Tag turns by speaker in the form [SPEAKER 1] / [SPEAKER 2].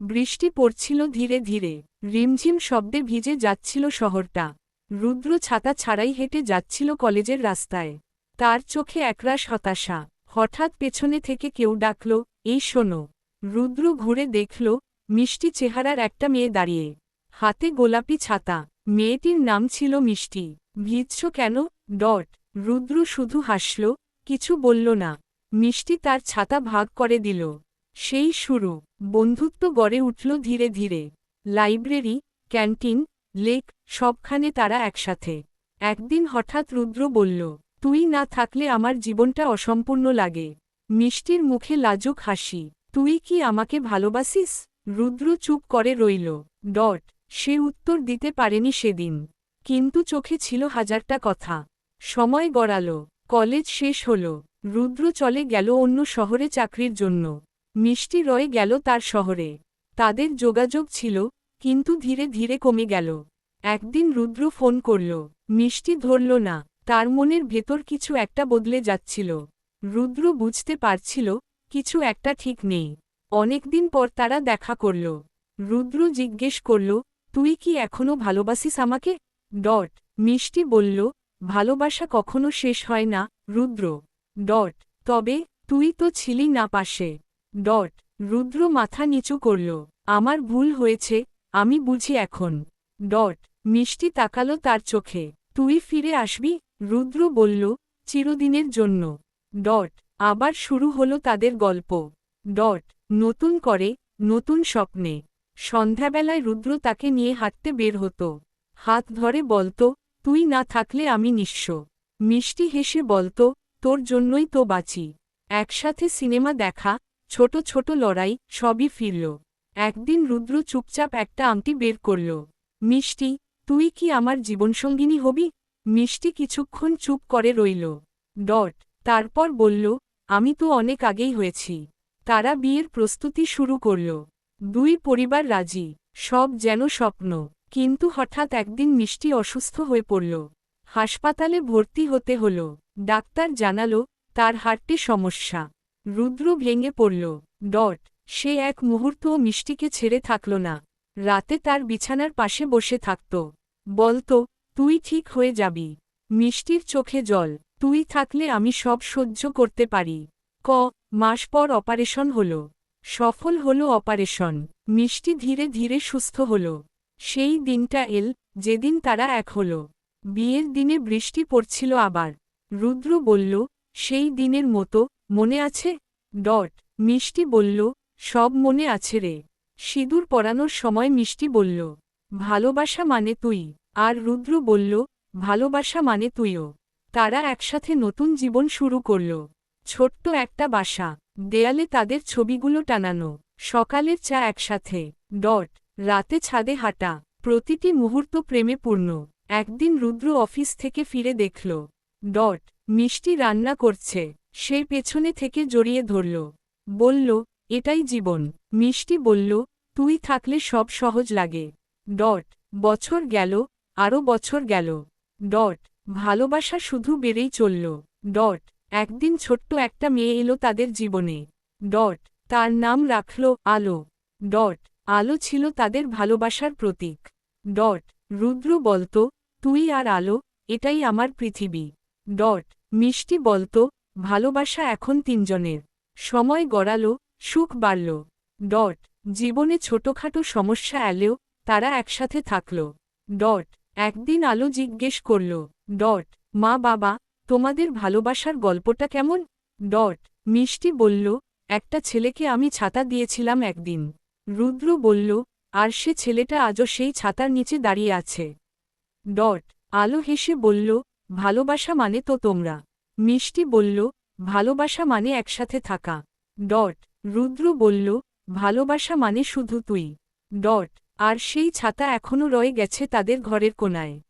[SPEAKER 1] বৃষ্টি পড়ছিল ধীরে ধীরে, রিমঝিম শব্দে ভিজে যাচ্ছিল শহরটা। রুদ্র ছাতা ছাড়াই হেঁটে যাচ্ছিল কলেজের রাস্তায়। তার চোখে একরাশ হতাশা। হঠাৎ পেছনে থেকে কেউ ডাকল, এই শোনো। রুদ্র ঘুরে দেখল, মিষ্টি চেহারার একটা মেয়ে দাঁড়িয়ে, হাতে গোলাপি ছাতা। মেয়েটির নাম ছিল মিষ্টি। ভিজছ কেন? রুদ্র শুধু হাসল, কিছু বলল না। মিষ্টি তার ছাতা ভাগ করে দিল। সেই শুরু। বন্ধুত্ব গড়ে উঠল ধীরে ধীরে। লাইব্রেরি, ক্যান্টিন, লেক, সবখানে তারা একসাথে। একদিন হঠাৎ রুদ্র বলল, তুই না থাকলে আমার জীবনটা অসম্পূর্ণ লাগে। মিষ্টির মুখে লাজুক হাসি। তুই কি আমাকে ভালোবাসিস? রুদ্র চুপ করে রইল। সে উত্তর দিতে পারেনি সেদিন। কিন্তু চোখে ছিল হাজারটা কথা। সময় গড়াল। কলেজ শেষ হল। রুদ্র চলে গেল অন্য শহরে চাকরির জন্য। মিষ্টি রয়ে গেল তার শহরে। তাদের যোগাযোগ ছিল, কিন্তু ধীরে ধীরে কমে গেল। একদিন রুদ্র ফোন করল। মিষ্টি ধরল না। তার মনের ভেতর কিছু একটা বদলে যাচ্ছিল। রুদ্র বুঝতে পারছিল, কিছু একটা ঠিক নেই। অনেকদিন পর তারা দেখা করল। রুদ্র জিজ্ঞেস করল, তুই কি এখনো ভালোবাসিস আমাকে? মিষ্টি বলল, ভালোবাসা কখনো শেষ হয় না, রুদ্র। তবে, তুই তো ছিলি না পাশে। রুদ্র মাথা নিচু করল। আমার ভুল হয়েছে, আমি বুঝি এখন। মিষ্টি তাকালো তার চোখে। তুই ফিরে আসবি? রুদ্র বলল, চিরদিনের জন্য। আবার শুরু হলো তাদের গল্প। নতুন করে, নতুন স্বপ্নে। সন্ধ্যাবেলায় রুদ্র তাকে নিয়ে হাঁটতে বের হতো। হাত ধরে বলতো, তুই না থাকলে আমি নিঃস্ব। মিষ্টি হেসে বলতো, তোর জন্যই তো বাঁচি। একসাথে সিনেমা দেখা, ছোট ছোট লড়াই, সবই ফিরল। একদিন রুদ্র চুপচাপ একটা আংটি বের করল। মিষ্টি, তুই কি আমার জীবনসঙ্গিনী হবি? মিষ্টি কিছুক্ষণ চুপ করে রইল। তারপর বলল, আমি তো অনেক আগেই হয়েছি। তারা বিয়ের প্রস্তুতি শুরু করল। দুই পরিবার রাজি। সব যেন স্বপ্ন। কিন্তু হঠাৎ একদিন মিষ্টি অসুস্থ হয়ে পড়ল। হাসপাতালে ভর্তি হতে হল। ডাক্তার জানালো, তার হার্টে সমস্যা। রুদ্র ভেঙে পড়ল। সে এক মুহূর্তও মিষ্টিকে ছেড়ে থাকল না। রাতে তার বিছানার পাশে বসে থাকত। বলতো, তুই ঠিক হয়ে যাবি। মিষ্টির চোখে জল। তুই থাকলে আমি সব সহ্য করতে পারি। মাস পর অপারেশন হল। সফল হল অপারেশন। মিষ্টি ধীরে ধীরে সুস্থ হল। সেই দিনটা যেদিন তারা এক হল। বিয়ের দিনে বৃষ্টি পড়ছিল আবার। রুদ্র বলল, সেই দিনের মতো, মনে আছে? মিষ্টি বলল, সব মনে আছে রে। সিঁদুর পরানোর সময় মিষ্টি বলল, ভালোবাসা মানে তুই। আর রুদ্র বলল, ভালোবাসা মানে তুইও। তারা একসাথে নতুন জীবন শুরু করল। ছোট্ট একটা বাসা। দেয়ালে তাদের ছবিগুলো টানানো। সকালের চা একসাথে। রাতে ছাদে হাঁটা। প্রতিটি মুহূর্ত প্রেমে পূর্ণ। একদিন রুদ্র অফিস থেকে ফিরে দেখল, মিষ্টি রান্না করছে। সে পেছনে থেকে জড়িয়ে ধরল। বলল, এটাই জীবন। মিষ্টি বলল, তুই থাকলে সব সহজ লাগে। বছর গেল, আরও বছর গেল। ভালোবাসা শুধু বেড়েই চলল। একদিন ছোট্ট একটা মেয়ে এলো তাদের জীবনে। তার নাম রাখল আলো। আলো ছিল তাদের ভালোবাসার প্রতীক। রুদ্র বলতো, তুই আর আলো, এটাই আমার পৃথিবী। মিষ্টি বলতো, ভালোবাসা এখন তিনজনের। সময় গড়ালো, সুখ বাড়ল। জীবনে ছোটখাটো সমস্যা এলেও, তারা একসাথে থাকল। একদিন আলো জিজ্ঞেস করল, মা বাবা, তোমাদের ভালোবাসার গল্পটা কেমন? মিষ্টি বলল, একটা ছেলেকে আমি ছাতা দিয়েছিলাম একদিন। রুদ্র বলল, আর সে ছেলেটা আজও সেই ছাতার নিচে দাঁড়িয়ে আছে। আলো হেসে বলল, ভালোবাসা মানে তো তোমরা। মিষ্টি বলল, ভালোবাসা মানে একসাথে থাকা। রুদ্র বলল, ভালোবাসা মানে শুধু তুই। আর সেই ছাতা এখনো রয়ে গেছে তাদের ঘরের কোনায়।